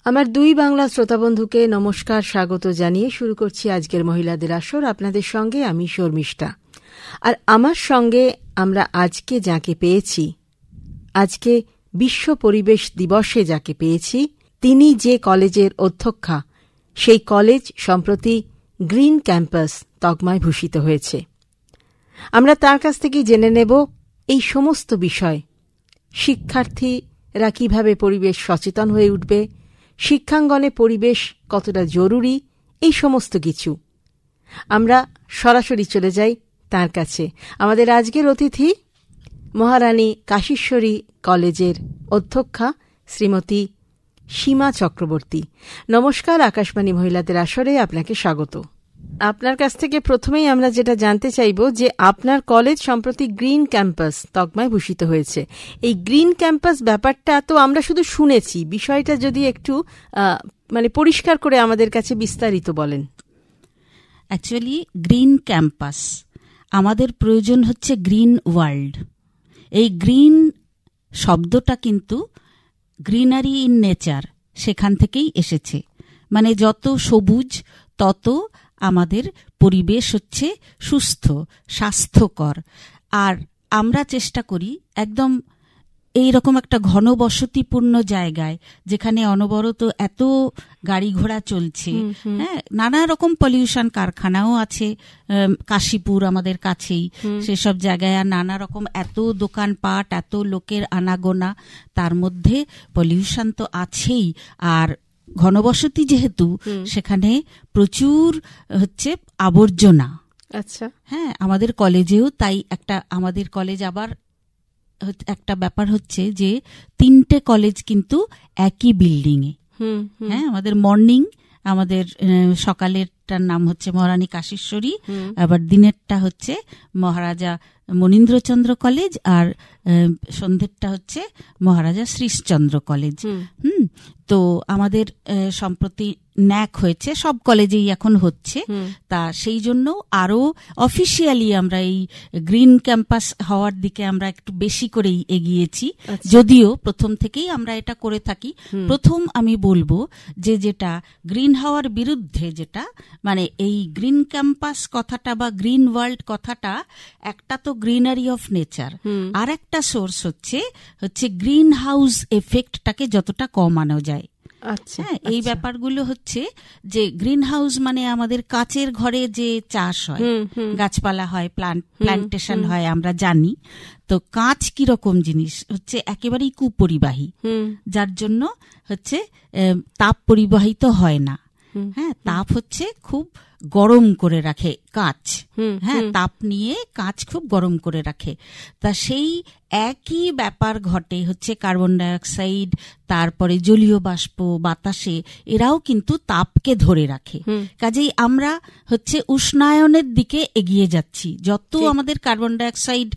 আমার দুই বাংলা শ্রোতাবন্ধুকে নমস্কার, স্বাগত জানিয়ে শুরু করছি আজকের মহিলাদের আসর। আপনাদের সঙ্গে আমি শর্মিষ্ঠা। আর আমার সঙ্গে আমরা আজকে যাকে পেয়েছি, আজকে বিশ্ব পরিবেশ দিবসে যাকে পেয়েছি, তিনি যে কলেজের অধ্যক্ষা, সেই কলেজ সম্প্রতি গ্রিন ক্যাম্পাস তকমায় ভূষিত হয়েছে। আমরা তার কাছ থেকে জেনে নেব এই সমস্ত বিষয়। শিক্ষার্থীরা কিভাবে পরিবেশ সচেতন হয়ে উঠবে, শিক্ষাঙ্গনে পরিবেশ কতটা জরুরি, এই সমস্ত কিছু। আমরা সরাসরি চলে যাই তার কাছে। আমাদের আজকের অতিথি মহারানী কাশীশ্বরী কলেজের অধ্যক্ষা শ্রীমতী সীমা চক্রবর্তী। নমস্কার, আকাশবাণী মহিলাদের আসরে আপনাকে স্বাগত। আপনার কাছ থেকে প্রথমেই আমরা যেটা জানতে চাইব যে আপনার কলেজ সম্প্রতি গ্রিন ক্যাম্পাস তকমায় ভূষিত হয়েছে। এই গ্রিন ক্যাম্পাস ব্যাপারটা তো আমরা শুধু শুনেছি, বিষয়টা যদি একটু পরিষ্কার করে আমাদের কাছে বিস্তারিত বলেন। অ্যাকচুয়ালি গ্রিন ক্যাম্পাস, আমাদের প্রয়োজন হচ্ছে গ্রিন ওয়ার্ল্ড। এই গ্রিন শব্দটা কিন্তু গ্রিনারি ইন নেচার, সেখান থেকেই এসেছে। মানে যত সবুজ তত আমাদের পরিবেশ হচ্ছে সুস্থ, স্বাস্থ্যকর। আর আমরা চেষ্টা করি একদম এইরকম একটা ঘনবসতিপূর্ণ জায়গায়, যেখানে অনবরত এত গাড়ি ঘোড়া চলছে, হ্যাঁ, নানা রকম পলিউশন, কারখানাও আছে কাশীপুর আমাদের কাছেই, সেসব জায়গায় আর নানা রকম এত দোকানপাট, এত লোকের আনাগোনা, তার মধ্যে পলিউশন তো আছেই। আর ঘনবসতি যেহেতু, সেখানে প্রচুর হচ্ছে আবর্জনা। আচ্ছা, হ্যাঁ, আমাদের কলেজেও তাই। আমাদের কলেজ আবার একটা ব্যাপার হচ্ছে যে 3টে কলেজ কিন্তু একই বিল্ডিং এ। হ্যাঁ, আমাদের মর্নিং, আমাদের সকালেরটার নাম হচ্ছে মহারানী কাশীশ্বরী, আবার দিনেরটা হচ্ছে মহারাজা মনীন্দ্রচন্দ্র কলেজ, আর সন্ধ্যেরটা হচ্ছে মহারাজা শ্রীশচন্দ্র কলেজ। তো আমাদের সম্প্রতি ন্যাক হয়েছে, সব কলেজেই এখন হচ্ছে। তা সেই জন্য আরো অফিসিয়ালি আমরা এই গ্রিন ক্যাম্পাস হওয়ার দিকে আমরা একটু বেশি করেই এগিয়েছি। যদিও প্রথম থেকেই আমরা এটা করে থাকি। প্রথম আমি বলবো যে যেটা গ্রিন হওয়ার বিরুদ্ধে, যেটা মানে এই গ্রিন ক্যাম্পাস কথাটা বা গ্রিন ওয়ার্ল্ড কথাটা, একটা তো গ্রিনারি অফ নেচার, আর একটা সোর্স হচ্ছে গ্রিন হাউস এফেক্টটাকে যতটা কমানো যায়। হ্যাঁ, এই ব্যাপারগুলো হচ্ছে যে গ্রিন হাউস মানে আমাদের কাচের ঘরে যে চাষ হয়, গাছপালা হয়, প্লান্টেশন হয়, আমরা জানি। তো কাঁচ কিরকম জিনিস হচ্ছে একেবারেই কুপরিবাহী, যার জন্য হচ্ছে তাপ পরিবাহিত হয় না। হ্যাঁ, তাপ হচ্ছে খুব গরম করে রাখে কাঁচ। হ্যাঁ, তাপ নিয়ে কাঁচ খুব গরম করে রাখে। তা সেই একই ব্যাপার ঘটে হচ্ছে কার্বন ডাইঅক্সাইড, তারপরে জলীয় বাষ্প বাতাসে, এরাও কিন্তু তাপকে ধরে রাখে। কাজেই আমরা হচ্ছে উষ্ণায়নের দিকে এগিয়ে যাচ্ছি। যত আমাদের কার্বন ডাইঅক্সাইড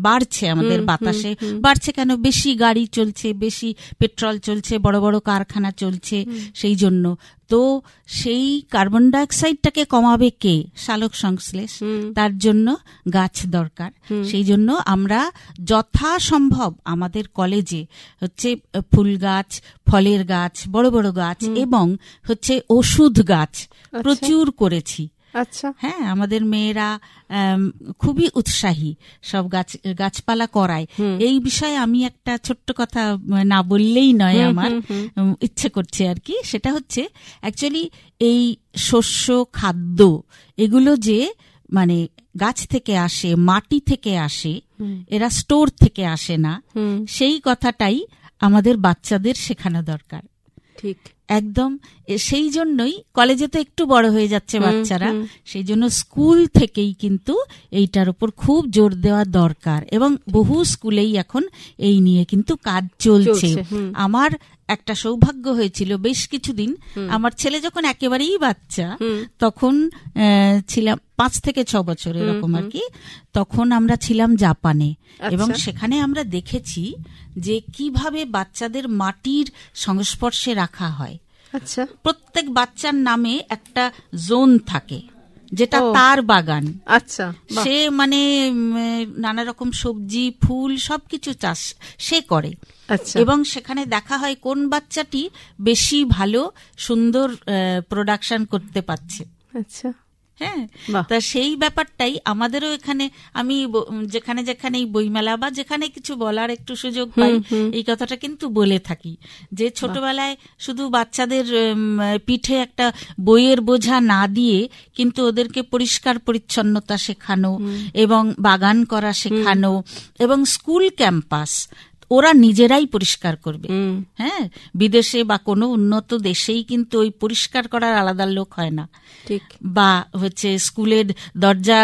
বাড়ছে, আমাদের বাতাসে বাড়ছে কেন? বেশি গাড়ি চলছে, বেশি পেট্রোল চলছে, বড় বড় কারখানা চলছে, সেই জন্য। তো সেই কার্বন ডাইঅক্সাইডটাকে কমাবে কে? সালোক সংশ্লেষ। তার জন্য গাছ দরকার। সেই জন্য আমরা যথাসম্ভব আমাদের কলেজে হচ্ছে ফুল গাছ, ফলের গাছ, বড় বড় গাছ এবং হচ্ছে ওষুধ গাছ প্রচুর করেছি। আচ্ছা, হ্যাঁ, আমাদের মেয়েরা খুবই উৎসাহী, সব গাছপালা করায়। এই বিষয়ে আমি একটা ছোট্ট কথা না বললেই নয়, আমার ইচ্ছে করছে আর কি। সেটা হচ্ছে অ্যাকচুয়ালি এই শস্য খাদ্য, এগুলো যে গাছ থেকে আসে, মাটি থেকে আসে, এরা স্টোর থেকে আসে না, সেই কথাটাই আমাদের বাচ্চাদের শেখানো দরকার। ঠিক, একদম। সেই জন্যই কলেজে তো একটু বড় হয়ে যাচ্ছে বাচ্চারা, সেই জন্য স্কুল থেকেই কিন্তু এইটার উপর খুব জোর দেওয়া দরকার। এবং বহু স্কুলেই এখন এই নিয়ে কিন্তু কাজ চলছে। আমার একটা সৌভাগ্য হয়েছিল, বেশ কিছুদিন আমার ছেলে যখন একেবারেই বাচ্চা, তখন ছিলাম 5 থেকে 6 বছর এরকম আর কি, তখন আমরা ছিলাম জাপানে। এবং সেখানে আমরা দেখেছি যে কিভাবে বাচ্চাদের মাটির সংস্পর্শে রাখা হয়। আচ্ছা, প্রত্যেক বাচ্চার নামে একটা জোন থাকে। যেটা তার বাগান। আচ্ছা, সে মানে নানা রকম সবজি ফুল সবকিছু চাষ সে করে। এবং সেখানে দেখা হয় কোন বাচ্চাটি বেশি ভালো সুন্দর প্রোডাকশন করতে পারছে। আচ্ছা, হ্যাঁ, তা সেই ব্যাপারটাই আমাদেরও এখানে আমি যেখানে যেখানে এই বইমেলা বা যেখানে কিছু বলার একটু সুযোগ পাই এই কথাটা কিন্তু বলে থাকি যে ছোটবেলায় শুধু বাচ্চাদের পিঠে একটা বইয়ের বোঝা না দিয়ে কিন্তু ওদেরকে পরিষ্কার পরিচ্ছন্নতা শেখানো এবং বাগান করা শেখানো এবং স্কুল ক্যাম্পাস ওরা নিজেরাই পরিষ্কার করবে। হ্যাঁ, বিদেশে বা কোনো উন্নত দেশেই কিন্তু ওই পরিষ্কার করার আলাদা লোক হয় না, বা হচ্ছে স্কুলের দরজা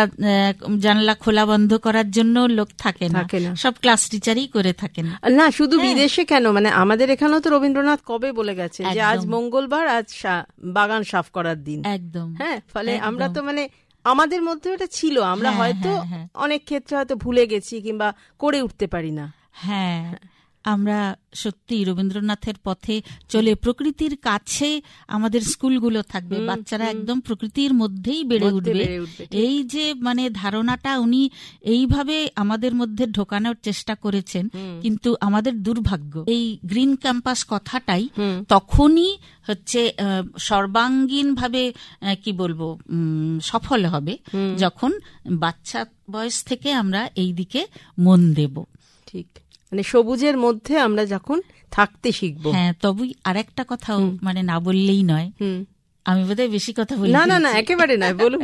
জানলা খোলা বন্ধ করার জন্য লোক থাকে না, সব ক্লাস টিচারই করে থাকেন। না শুধু বিদেশে কেন, মানে আমাদের এখানেও তো রবীন্দ্রনাথ কবে বলে গেছে যে আজ মঙ্গলবার, আজ বাগান সাফ করার দিন। একদম, হ্যাঁ, ফলে আমরা তো মানে আমাদের মধ্যে ওটা ছিল, আমরা হয়তো অনেক ক্ষেত্রে হয়তো ভুলে গেছি কিংবা করে উঠতে পারি না। হ্যাঁ, আমরা সত্যি রবীন্দ্রনাথের পথে চলে প্রকৃতির কাছে আমাদের স্কুলগুলো থাকবে, বাচ্চারা একদম প্রকৃতির মধ্যেই বেড়ে উঠবে। এই যে মানে ধারণাটা উনি এইভাবে আমাদের মধ্যে ঢোকানোর চেষ্টা করেছেন, কিন্তু আমাদের দুর্ভাগ্য এই গ্রিন ক্যাম্পাস কথাটাই তখনই হচ্ছে সর্বাঙ্গীন ভাবে কি বলবো সফল হবে যখন বাচ্চা বয়স থেকে আমরা এই দিকে মন দেব। ঠিক, মানে সবুজের মধ্যে আমরা যখন থাকতে শিখবো। হ্যাঁ, তবেই আরেকটা কথাও মানে না বললেই নয়, আমি বোধহয় বেশি কথা বলি। না না না, একেবারে নয়, বলুন।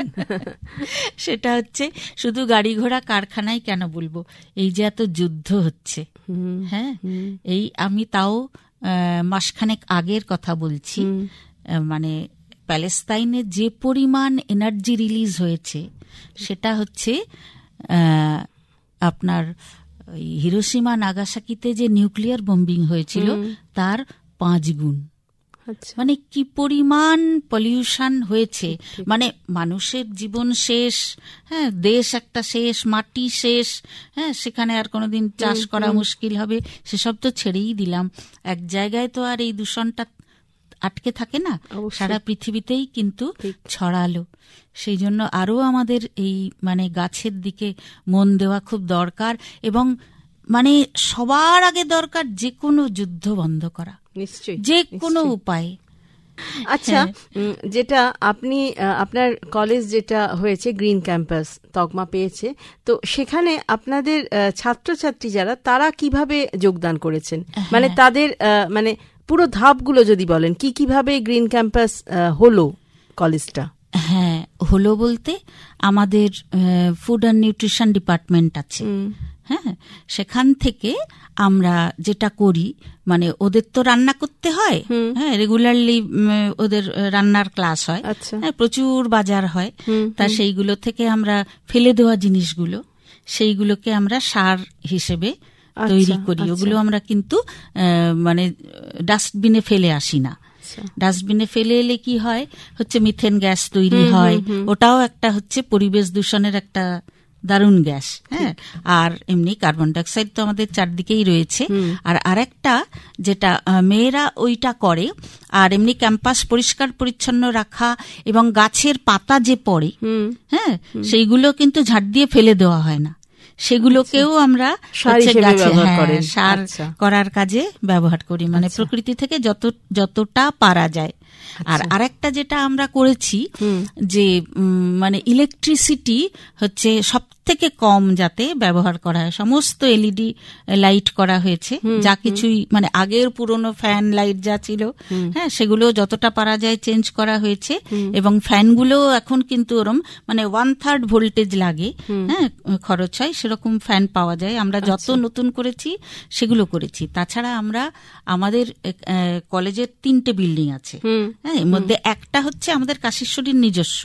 সেটা হচ্ছে শুধু গাড়ি ঘোড়া কারখানায় কেন বলবো, এই যে এত যুদ্ধ হচ্ছে, হ্যাঁ, এই আমি তাও মাসখানেক আগের কথা বলছি, মানে প্যালেস্তাইনে যে পরিমাণ এনার্জি রিলিজ হয়েছে সেটা হচ্ছে আপনার হিরোশিমা নাগাসাকিতে যে নিউক্লিয়ার বোম্বিং হয়েছিল তার 5 গুণ। মানে কি পরিমাণ পলিউশন হয়েছে, মানে মানুষের জীবন শেষ, হ্যাঁ, দেশ একটা শেষ, মাটি শেষ, হ্যাঁ, সেখানে আর কোনোদিন চাষ করা মুশকিল হবে, সেসব তো ছেড়েই দিলাম। এক জায়গায় তো আর এই দূষণটা আটকে থাকে না, সারা পৃথিবীতেই কিন্তু ছড়ালো। সেই জন্য আরো আমাদের এই মানে গাছের দিকে মন দেওয়া খুব দরকার, এবং মানে সবার আগে দরকার যে কোনো যুদ্ধ বন্ধ করা, নিশ্চয়ই যে কোনো উপায়ে। আচ্ছা, যেটা আপনি আপনার কলেজ যেটা হয়েছে গ্রিন ক্যাম্পাস তকমা পেয়েছে, তো সেখানে আপনাদের ছাত্রছাত্রী যারা তারা কিভাবে যোগদান করেছেন, মানে তাদের মানে পুরো ধাপগুলো যদি বলেন, কিভাবে গ্রিন ক্যাম্পাস হলো কলেজটা? হ্যাঁ, হলো বলতে আমাদের ফুড অ্যান্ড নিউট্রিশন ডিপার্টমেন্ট আছে, হ্যাঁ, সেখান থেকে আমরা যেটা করি মানে ওদের তো রান্না করতে হয়, হ্যাঁ, রেগুলারলি ওদের রান্নার ক্লাস হয়, হ্যাঁ, প্রচুর বাজার হয়, তা সেইগুলো থেকে আমরা ফেলে দেওয়া জিনিসগুলো সেইগুলোকে আমরা সার হিসেবে তৈরি করি। ওগুলো আমরা কিন্তু মানে ডাস্টবিনে ফেলে আসি না। ডাস্টবিনে ফেলে এলে কি হয় হচ্ছে মিথেন গ্যাস তৈরি হয়, ওটাও একটা হচ্ছে পরিবেশ দূষণের একটা দারুণ গ্যাস, হ্যাঁ, আর এমনি কার্বন ডাইঅক্সাইড তো আমাদের চারদিকেই রয়েছে। আর আরেকটা যেটা মেয়েরা ওইটা করে, আর এমনি ক্যাম্পাস পরিষ্কার পরিচ্ছন্ন রাখা এবং গাছের পাতা যে পড়ে, হ্যাঁ, সেইগুলো কিন্তু ঝাড় দিয়ে ফেলে দেওয়া হয় না, সেগুলোকেও আমরা সার করার কাজে ব্যবহার করি, মানে প্রকৃতি থেকে যতটা পারা যায়। আর আরেকটা যেটা আমরা করেছি যে মানে ইলেকট্রিসিটি হচ্ছে সব থেকে কম যাতে ব্যবহার করা হয়, সমস্ত এলইডি লাইট করা হয়েছে, যা কিছুই মানে আগের পুরনো ফ্যান লাইট যা ছিল, হ্যাঁ, সেগুলো যতটা পারা যায় চেঞ্জ করা হয়েছে, এবং ফ্যানগুলো এখন কিন্তু ওরম মানে 1/3 ভোল্টেজ লাগে, হ্যাঁ, খরচ হয়, সেরকম ফ্যান পাওয়া যায়। আমরা যত নতুন করেছি সেগুলো করেছি। তাছাড়া আমরা আমাদের কলেজের 3টে বিল্ডিং আছে, হ্যাঁ, এর মধ্যে একটা হচ্ছে আমাদের কাশীশ্বরীর নিজস্ব,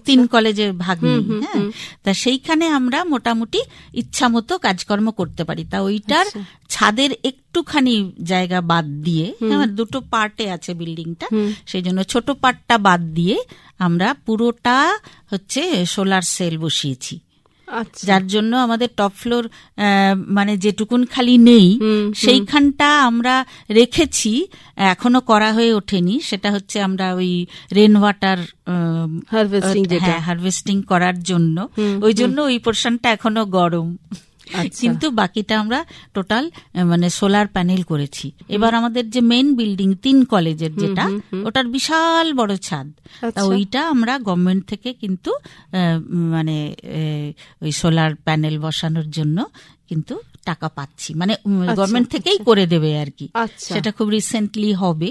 3 কলেজে ভাগ নেই, হ্যাঁ, তা সেইখানে আমরা মোটামুটি ইচ্ছা মতো কাজকর্ম করতে পারি। তা ওইটার ছাদের একটুখানি জায়গা বাদ দিয়ে, 2টো পার্টে আছে বিল্ডিংটা, সেই জন্য ছোট পার্টটা বাদ দিয়ে আমরা পুরোটা হচ্ছে সোলার সেল বসিয়েছি। যার জন্য আমাদের টপ ফ্লোর মানে যেটুকুন খালি নেই সেইখানটা আমরা রেখেছি, এখনো করা হয়ে ওঠেনি। সেটা হচ্ছে আমরা ওই রেন ওয়াটার হারভেস্টিং করার জন্য, ওই জন্য ওই পোর্শনটা এখনো গরম, কিন্তু বাকিটা আমরা টোটাল মানে সোলার প্যানেল করেছি। এবার আমাদের যে মেইন বিল্ডিং 3 কলেজের যেটা, ওটার বিশাল বড় ছাদ, তা ওইটা আমরা গভর্নমেন্ট থেকে কিন্তু মানে ওই সোলার প্যানেল বসানোর জন্য কিন্তু টাকা পাচ্ছি, মানে গভর্নমেন্ট থেকেই করে দেবে আর কি। সেটা খুব রিসেন্টলি হবে,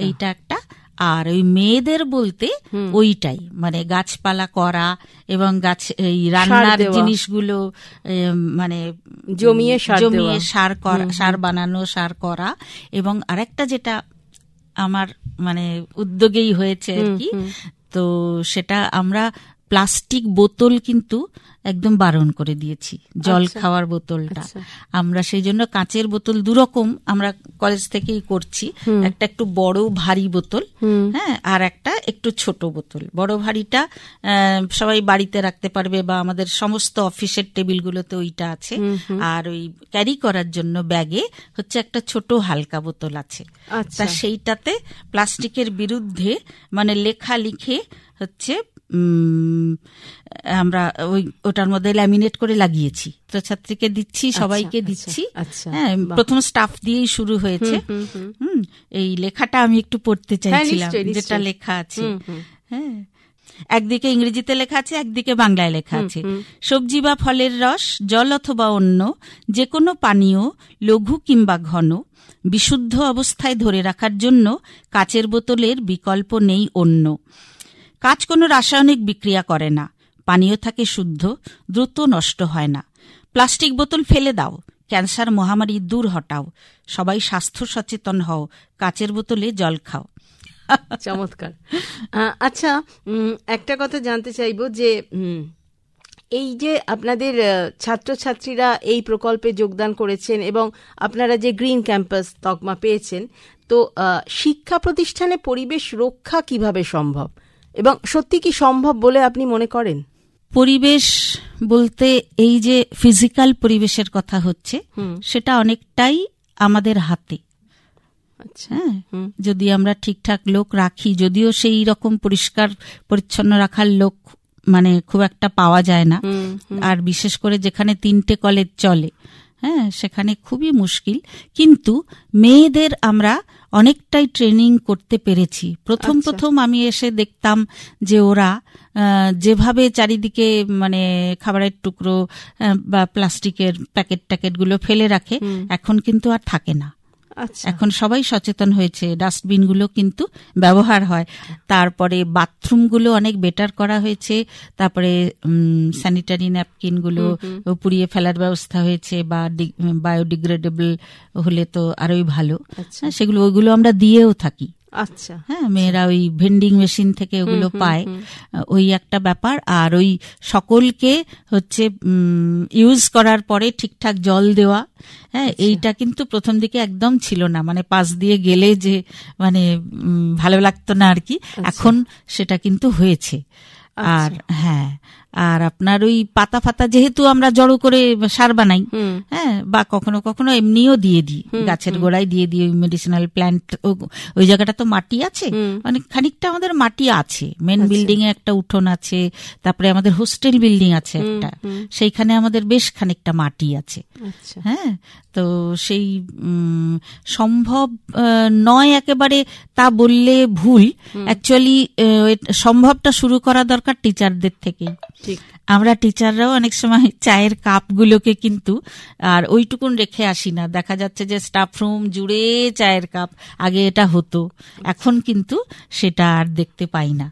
এইটা একটা। আর ওই মেয়েদের বলতে ওইটাই, মানে গাছপালা করা এবং গাছ এই রান্নার জিনিসগুলো মানে জমিয়ে সার বানানো, সার করা। এবং আরেকটা যেটা আমার মানে উদ্যোগেই হয়েছে আর কি, তো সেটা আমরা প্লাস্টিক বোতল কিন্তু একদম বারণ করে দিয়েছি, জল খাওয়ার বোতলটা। আমরা সেই জন্য কাঁচের বোতল 2 রকম আমরা কলেজ থেকেই করছি, একটা একটু বড় ভারী বোতল, হ্যাঁ, আর একটা একটু ছোট বোতল। বড় ভারীটা সবাই বাড়িতে রাখতে পারবে বা আমাদের সমস্ত অফিসের টেবিলগুলোতে ওইটা আছে, আর ওই ক্যারি করার জন্য ব্যাগে হচ্ছে একটা ছোট হালকা বোতল আছে। তা সেইটাতে প্লাস্টিকের বিরুদ্ধে মানে লেখা লিখে হচ্ছে আমরা ওটার মধ্যে ল্যামিনেট করে লাগিয়েছি, ছাত্রীকে দিচ্ছি, সবাইকে দিচ্ছি। হ্যাঁ, প্রথম স্টাফ দিয়েই শুরু হয়েছে। এই লেখাটা আমি একটু পড়তে চাইছিলাম, যেটা লেখা আছে। হ্যাঁ, একদিকে ইংরেজিতে লেখা আছে, একদিকে বাংলায় লেখা আছে। সবজি বা ফলের রস, জল অথবা অন্য যে কোনো পানীয় লঘু কিংবা ঘন বিশুদ্ধ অবস্থায় ধরে রাখার জন্য কাচের বোতলের বিকল্প নেই অন্য। কাঁচ কোনো রাসায়নিক বিক্রিয়া করে না, পানীয় থাকে শুদ্ধ, দ্রুত নষ্ট হয় না। প্লাস্টিক বোতল ফেলে দাও, ক্যান্সার মহামারী দূর হটাও, সবাই স্বাস্থ্য সচেতন হও, কাচের বোতলে জল খাও। চমৎকার। আচ্ছা, একটা কথা জানতে চাইবো যে এই যে আপনাদের ছাত্রছাত্রীরা এই প্রকল্পে যোগদান করেছেন এবং আপনারা যে গ্রিন ক্যাম্পাস তকমা পেয়েছেন, তো শিক্ষা প্রতিষ্ঠানে পরিবেশ রক্ষা কিভাবে সম্ভব এবং সত্যি কি সম্ভব বলে আপনি মনে করেন? পরিবেশ বলতে এই যে ফিজিক্যাল পরিবেশের কথা হচ্ছে, সেটা অনেকটাই আমাদের হাতে। হ্যাঁ, যদি আমরা ঠিকঠাক লোক রাখি, যদিও সেই রকম পরিষ্কার পরিচ্ছন্ন রাখার লোক মানে খুব একটা পাওয়া যায় না, আর বিশেষ করে যেখানে 3টে কলেজ চলে, হ্যাঁ, সেখানে খুবই মুশকিল। কিন্তু মেয়েদের আমরা অনেকটাই ট্রেনিং করতে পেরেছি। প্রথম আমি এসে দেখতাম যে ওরা যেভাবে চারিদিকে মানে খাবারের টুকরো বা প্লাস্টিকের প্যাকেটগুলো ফেলে রাখে, এখন কিন্তু আর থাকে না। এখন সবাই সচেতন হয়েছে, ডাস্টবিনগুলো কিন্তু ব্যবহার হয়। তারপরে বাথরুমগুলো অনেক বেটার করা হয়েছে, তারপরে স্যানিটারি ন্যাপকিনগুলো পুড়িয়ে ফেলার ব্যবস্থা হয়েছে, বা বায়োডিগ্রেডেবল হলে তো আরোই ভালো। সেগুলো ওইগুলো আমরা দিয়েও থাকি। আচ্ছা, হ্যাঁ, মেয়েরা ওই ভেন্ডিং মেশিন থেকে ওগুলো পায়, ওই একটা ব্যাপার। আর ওই সকলকে হচ্ছে ইউজ করার পরে ঠিকঠাক জল দেওয়া, হ্যাঁ, এইটা কিন্তু প্রথম দিকে একদম ছিল না, মানে পাশ দিয়ে গেলে যে মানে ভালো লাগতো না আর কি। এখন সেটা কিন্তু হয়েছে। আর হ্যাঁ, আর আপনার ওই পাতা ফাতা যেহেতু আমরা জড়ো করে সার বানাই, হ্যাঁ, বা কখনো কখনো এমনিও দিয়ে দিই, গাছের গোড়ায় দিয়ে দিই। ওই মেডিসিনাল প্ল্যান্ট, ওই জায়গাটা তো মাটি আছে, অনেক খানিকটা আমাদের মাটি আছে। মেন বিল্ডিং এ একটা উঠোন আছে, তারপরে আমাদের হোস্টেল বিল্ডিং আছে একটা, সেইখানে আমাদের বেশ খানিকটা মাটি আছে। হ্যাঁ, তো সেই সম্ভব নয় একেবারে তা বললে ভুল। অ্যাকচুয়ালি সম্ভবটা শুরু করা দরকার টিচারদের থেকেই। আমরা টিচাররাও অনেক সময় চায়ের কাপগুলোকে কিন্তু আর ওইটুকুন রেখে আসি না, দেখা যাচ্ছে যে স্টাফ রুম জুড়ে চায়ের কাপ। আগে এটা হতো, এখন কিন্তু সেটা আর দেখতে পাই না।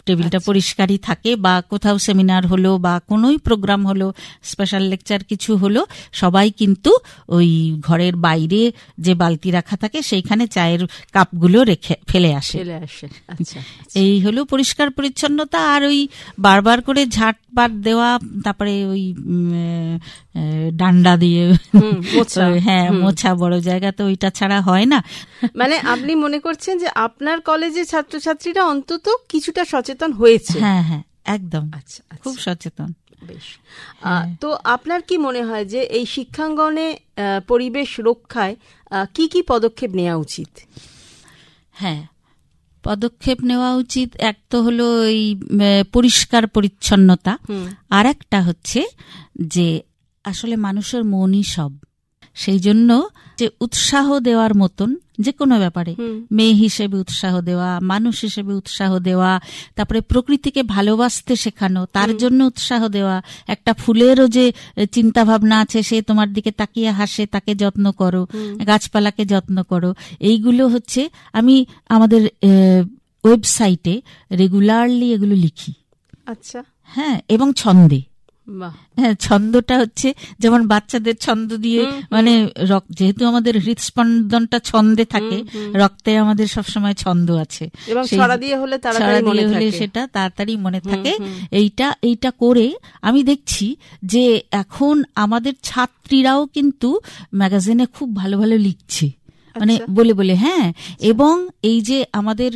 টেবিলটা পরিষ্কারই থাকে, বা কোথাও সেমিনার হলো বা কোনোই প্রোগ্রাম হলো, স্পেশাল লেকচার কিছু হলো, সবাই কিন্তু ওই ঘরের বাইরে যে বালতি রাখা থাকে সেইখানে চায়ের কাপগুলো রেখে ফেলে আসে। এই হলো পরিষ্কার পরিচ্ছন্নতা। আর ওই বারবার করে ঝাঁটপাট দেওয়া, তারপরে ওই ডান্ডা দিয়ে হ্যাঁ মোছা, বড় জায়গা তো ওইটা ছাড়া হয় না। মানে আপনি মনে করছেন যে আপনার কলেজে ছাত্রছাত্রীরা অন্তত কিছুটা সচেতন হয়েছে? হ্যাঁ হ্যাঁ, একদম, খুব সচেতন। বেশ। তো আপনার কি মনে হয় যে এই শিক্ষাঙ্গনে পরিবেশ রক্ষায় কি কি পদক্ষেপ নেওয়া উচিত? হ্যাঁ, পদক্ষেপ নেওয়া উচিত। এক তো হলো এই পরিষ্কার পরিচ্ছন্নতা, আর একটা হচ্ছে যে আসলে মানুষের মনই সব, সেই জন্য যে উৎসাহ দেওয়ার মতন যে কোনো ব্যাপারে, মেয়ে হিসেবে উৎসাহ দেওয়া, মানুষ হিসেবে উৎসাহ দেওয়া, তারপরে প্রকৃতিকে ভালোবাসতে শেখানো, তার জন্য উৎসাহ দেওয়া। একটা ফুলেরও যে চিন্তা ভাবনা আছে, সে তোমার দিকে তাকিয়ে হাসে, তাকে যত্ন করো, গাছপালাকে যত্ন করো। এইগুলো হচ্ছে আমি আমাদের ওয়েবসাইটে রেগুলারলি এগুলো লিখি। আচ্ছা, হ্যাঁ, এবং ছন্দে। হ্যাঁ, ছন্দটা হচ্ছে যেমন বাচ্চাদের ছন্দ দিয়ে, মানে যেহেতু আমাদের হৃদস্পন্দনটা ছন্দে থাকে, রক্তে আমাদের সবসময় ছন্দ আছে, ছড়া দিয়ে হলে সেটা তাড়াতাড়ি মনে থাকে। এইটা করে আমি দেখছি যে এখন আমাদের ছাত্রীরাও কিন্তু ম্যাগাজিনে খুব ভালো ভালো লিখছে, মানে বলে বলে। হ্যাঁ, এবং এই যে আমাদের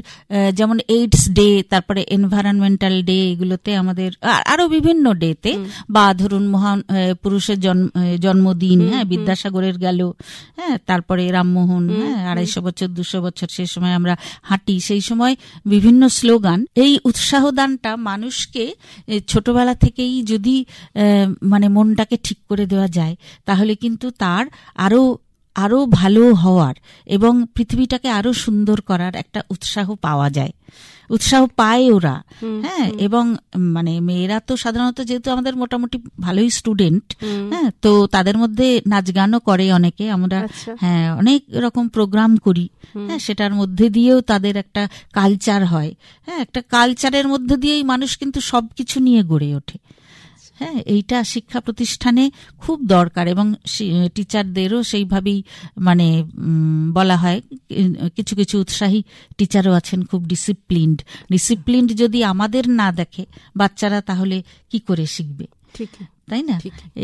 যেমন এইডস ডে, তারপরে এনভায়রনমেন্টাল ডে, এগুলোতে আমাদের আরো বিভিন্ন ডেতে, বা ধরুন মহান পুরুষের জন্মদিন, হ্যাঁ, বিদ্যাসাগরের গেল, হ্যাঁ, তারপরে রামমোহন, হ্যাঁ, 250 বছর 200 বছর, সেই সময় আমরা হাঁটি, সেই সময় বিভিন্ন স্লোগান। এই উৎসাহ দানটা মানুষকে ছোটবেলা থেকেই যদি মানে মনটাকে ঠিক করে দেওয়া যায়, তাহলে কিন্তু তার আরো ভালো হওয়ার এবং পৃথিবীটাকে আরো সুন্দর করার একটা উৎসাহ পাওয়া যায়, উৎসাহ পায় ওরা। হ্যাঁ, এবং মানে মেয়েরা তো সাধারণত যেহেতু আমাদের মোটামুটি ভালোই স্টুডেন্ট, হ্যাঁ, তো তাদের মধ্যে নাচ গানও করে অনেকে, আমরা হ্যাঁ অনেক রকম প্রোগ্রাম করি, হ্যাঁ, সেটার মধ্যে দিয়েও তাদের একটা কালচার হয়। হ্যাঁ, একটা কালচারের মধ্যে দিয়েই মানুষ কিন্তু সবকিছু নিয়ে গড়ে ওঠে। হ্যাঁ, এইটা শিক্ষা প্রতিষ্ঠানে খুব দরকার, এবং টিচারদেরও সেইভাবেই মানে বলা হয়। কিছু কিছু উৎসাহী টিচারও আছেন খুব ডিসিপ্লিনড যদি আমাদের না দেখে বাচ্চারা, তাহলে কি করে শিখবে? ঠিক, তাই না?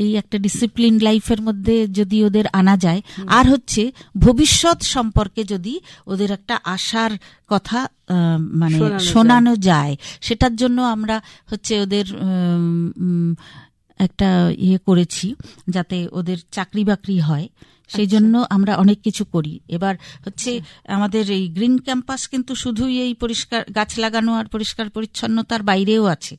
এই একটা ডিসিপ্লিন লাইফের মধ্যে যদি ওদের আনা যায়, আর হচ্ছে ভবিষ্যৎ সম্পর্কে যদি ওদের একটা আশার কথা মানে শোনানো যায়, সেটার জন্য আমরা হচ্ছে ওদের একটা করেছি যাতে ওদের চাকরি বাকরি হয়, সেই জন্য আমরা অনেক কিছু করি। এবার হচ্ছে আমাদের এই গ্রিন ক্যাম্পাস কিন্তু শুধুই এই পরিষ্কার গাছ লাগানো আর পরিষ্কার পরিচ্ছন্নতার বাইরেও আছে।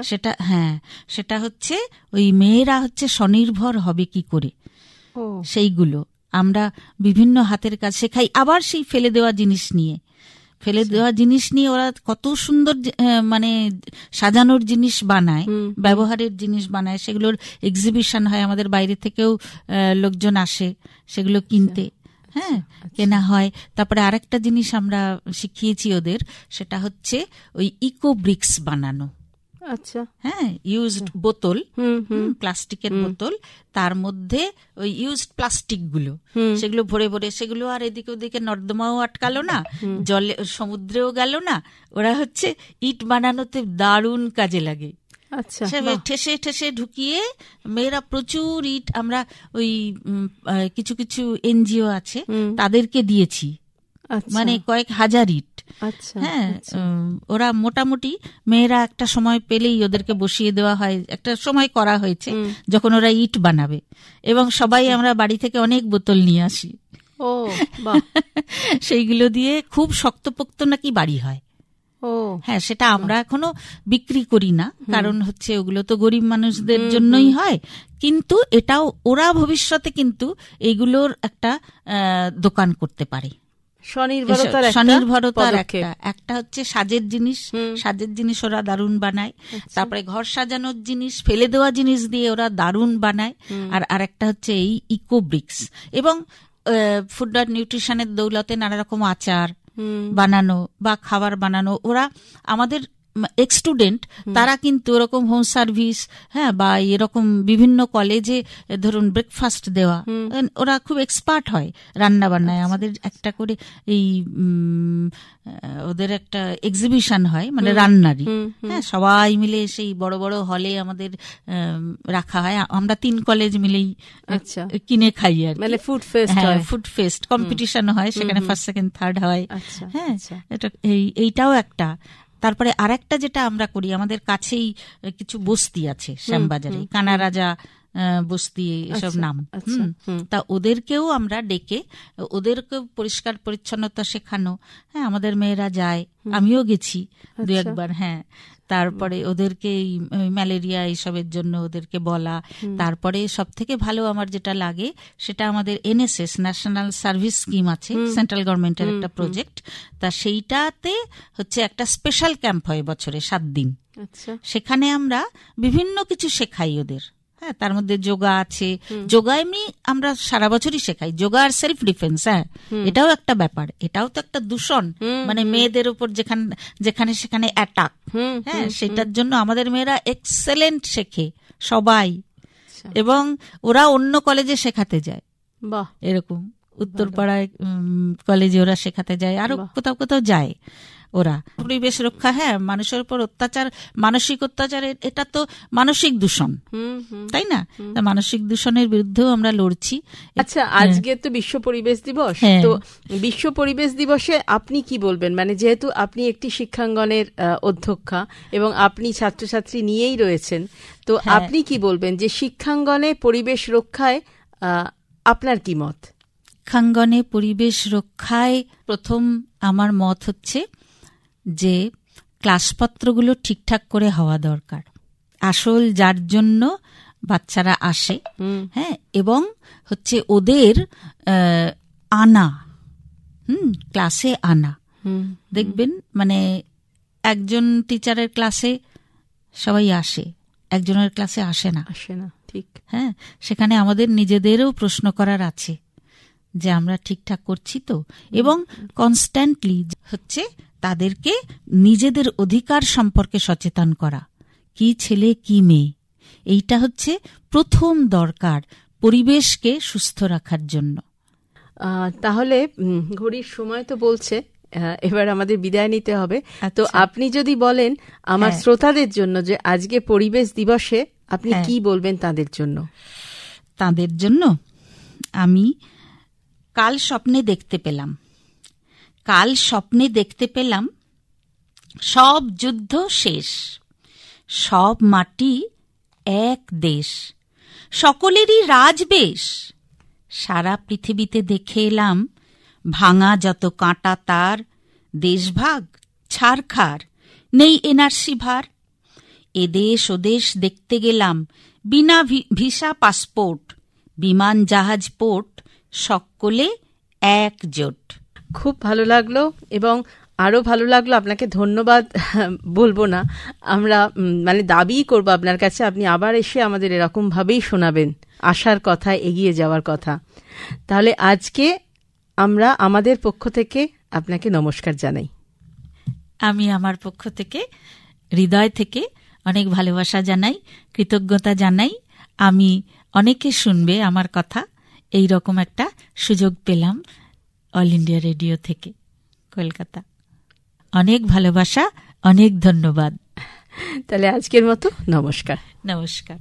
সেটা হ্যাঁ, সেটা হচ্ছে ওই মেয়েরা হচ্ছে স্বনির্ভর হবে কি করে, সেইগুলো আমরা বিভিন্ন হাতের কাজ শেখাই। আবার সেই ফেলে দেওয়া জিনিস নিয়ে ওরা কত সুন্দর মানে সাজানোর জিনিস বানায়, ব্যবহারের জিনিস বানায়, সেগুলোর এক্সিবিশন হয়, আমাদের বাইরে থেকেও লোকজন আসে সেগুলো কিনতে, হ্যাঁ, কেনা হয়। তারপরে আরেকটা জিনিস আমরা শিখিয়েছি ওদের, সেটা হচ্ছে ওই ইকো ব্রিক্স বানানো। আচ্ছা, হ্যাঁ, ইউজড বোতল, প্লাস্টিকের বোতল, তার মধ্যে ওই ইউজড প্লাস্টিক গুলো, সেগুলো ভরে ভরে, সেগুলো আর এদিকে ওদিকে নর্দমাও আটকালো না, জলে সমুদ্রেও গেল না, ওরা হচ্ছে ইট বানানোতে দারুণ কাজে লাগে। আচ্ছা, ঠেসে ঠেসে ঢুকিয়ে মেয়েরা প্রচুর ইট, আমরা ওই কিছু কিছু এনজিও আছে তাদেরকে দিয়েছি, মানে কয়েক হাজার ইট। হ্যাঁ, ওরা মোটামুটি মেয়েরা একটা সময় পেলেই ওদেরকে বসিয়ে দেওয়া হয়, একটা সময় করা হয়েছে যখন ওরা ইট বানাবে, এবং সবাই আমরা বাড়ি থেকে অনেক বোতল নিয়ে আসি। সেইগুলো দিয়ে খুব শক্তপোক্ত নাকি বাড়ি হয়। হ্যাঁ, সেটা আমরা এখনো বিক্রি করি না, কারণ হচ্ছে ওগুলো তো গরিব মানুষদের জন্যই হয়, কিন্তু এটাও ওরা ভবিষ্যতে কিন্তু এগুলোর একটা দোকান করতে পারে। স্বনির্ভরতার একটা হচ্ছে সাজের জিনিস ওরা দারুণ বানায়। তারপরে ঘর সাজানোর জিনিস, ফেলে দেওয়া জিনিস দিয়ে ওরা দারুণ বানায়। আর আরেকটা হচ্ছে এই ইকো ব্রিক্স, এবং ফুড অ্যান্ড নিউট্রিশনের দৌলতে নানা রকম আচার বানানো বা খাবার বানানো। ওরা আমাদের এক্স স্টুডেন্ট, তারা কিন্তু ওরকম হোম সার্ভিস, হ্যাঁ, বা এরকম বিভিন্ন কলেজে ধরুন ব্রেকফাস্ট দেওয়া, ওরা খুব এক্সপার্ট হয় রান্না বান্নায়। আমাদের একটা করে এই ওদের একটা এক্সিবিশন হয়, মানে রান্নারই, হ্যাঁ, সবাই মিলে সেই বড় বড় হলে আমাদের রাখা হয়। আমরা 3 কলেজ মিলেই কিনে খাই আর মানে ফুড ফেস্ট কম্পিটিশন হয়, সেখানে ফার্স্ট সেকেন্ড থার্ড হয়। হ্যাঁ, এইটাও একটা। তারপরে আরেকটা যেটা আমরা করি, আমাদের কাছেই কিছু বস্তি আছে শ্যামবাজারে, কানারাজা বস্তি এসব নাম, তা ওদেরকেও আমরা ডেকে ওদেরকেও পরিষ্কার পরিচ্ছন্নতা শেখানো। হ্যাঁ, আমাদের মেয়েরা যায়, আমিও গেছি দু একবার। হ্যাঁ, তারপরে ওদেরকে ম্যালেরিয়া এইসবের জন্য ওদেরকে বলা। তারপরে সব থেকে ভালো আমার যেটা লাগে সেটা আমাদের NSS ন্যাশনাল সার্ভিস স্কিম আছে, সেন্ট্রাল গভর্নমেন্টের একটা প্রজেক্ট, তা সেইটাতে হচ্ছে একটা স্পেশাল ক্যাম্প হয় বছরে 7 দিন। সেখানে আমরা বিভিন্ন কিছু শেখাই ওদের। হ্যাঁ, তার মধ্যে যোগা আছে। যোগা এমনি আমরা সারা বছরই শেখাই, যোগা আর সেলফ ডিফেন্স। হ্যাঁ, এটাও একটা ব্যাপার, এটাও তো একটা দূষণ, মানে মেয়েদের উপর যেখানে সেখানে অ্যাটাক। হ্যাঁ, সেটার জন্য আমাদের মেয়েরা এক্সেলেন্ট শেখে সবাই, এবং ওরা অন্য কলেজে শেখাতে যায়। এরকম উত্তরপাড়ায় কলেজে ওরা শেখাতে যায়, আরো কোথাও কোথাও যায় ওরা। পরিবেশ রক্ষা, হ্যাঁ, মানুষের উপর অত্যাচার, মানসিক অত্যাচার, এটা তো মানসিক দূষণ, তাই না? মানসিক দূষণের বিরুদ্ধেও আমরা লড়ছি। আচ্ছা, আজকে তো বিশ্ব পরিবেশ দিবস, তো বিশ্ব পরিবেশ দিবসে আপনি কি বলবেন? মানে যেহেতু আপনি একটি শিক্ষাঙ্গনের অধ্যক্ষা এবং আপনি ছাত্রছাত্রী নিয়েই রয়েছেন, তো আপনি কি বলবেন যে শিক্ষাঙ্গনে পরিবেশ রক্ষায় আপনার কি মত? শিক্ষাঙ্গনে পরিবেশ রক্ষায় প্রথম আমার মত হচ্ছে যে ক্লাসপত্রগুলো ঠিকঠাক করে হওয়া দরকার, আসল যার জন্য বাচ্চারা আসে। হ্যাঁ, এবং হচ্ছে ওদের আনা, ক্লাসে আনা। দেখবেন মানে একজন টিচারের ক্লাসে সবাই আসে, একজনের ক্লাসে আসে না। ঠিক। হ্যাঁ, সেখানে আমাদের নিজেদেরও প্রশ্ন করার আছে যে আমরা ঠিকঠাক করছি তো, এবং কনস্ট্যান্টলি হচ্ছে তাদেরকে নিজেদের অধিকার সম্পর্কে সচেতন করা, কি ছেলে কি মেয়ে, এইটা হচ্ছে প্রথম দরকার পরিবেশকে সুস্থ রাখার জন্য। তাহলে ঘড়ির সময় তো বলছে এবার আমাদের বিদায় নিতে হবে। তো আপনি যদি বলেন আমার শ্রোতাদের জন্য যে আজকে পরিবেশ দিবসে আপনি কি বলবেন তাদের জন্য? তাদের জন্য আমি কাল স্বপ্নে দেখতে পেলাম সব যুদ্ধ শেষ, সব মাটি এক দেশ, সকলেরই রাজবেশ। সারা পৃথিবীতে দেখে এলাম ভাঙা যত কাঁটা তার, দেশভাগ ছারখার, নেই এনআরসি ভার। এদেশ ওদেশ দেখতে গেলাম বিনা ভিসা পাসপোর্ট, বিমান জাহাজ পোর্ট সকলে একজোট। খুব ভালো লাগলো, এবং আরো ভালো লাগলো। আপনাকে ধন্যবাদ বলবো না, আমরা মানে দাবি করবো আপনার কাছে, আপনি আবার এসে আমাদের এরকম ভাবেই শোনাবেন আশার কথা, এগিয়ে যাওয়ার কথা। তাহলে আজকে আমরা আমাদের পক্ষ থেকে আপনাকে নমস্কার জানাই। আমি আমার পক্ষ থেকে হৃদয় থেকে অনেক ভালোবাসা জানাই, কৃতজ্ঞতা জানাই। আমি অনেকে শুনবে আমার কথা, এই রকম একটা সুযোগ পেলাম অল ইন্ডিয়া রেডিও থেকে, কলকাতা। অনেক ভালোবাসা, অনেক ধন্যবাদ। তাহলে আজকের মতো নমস্কার। নমস্কার।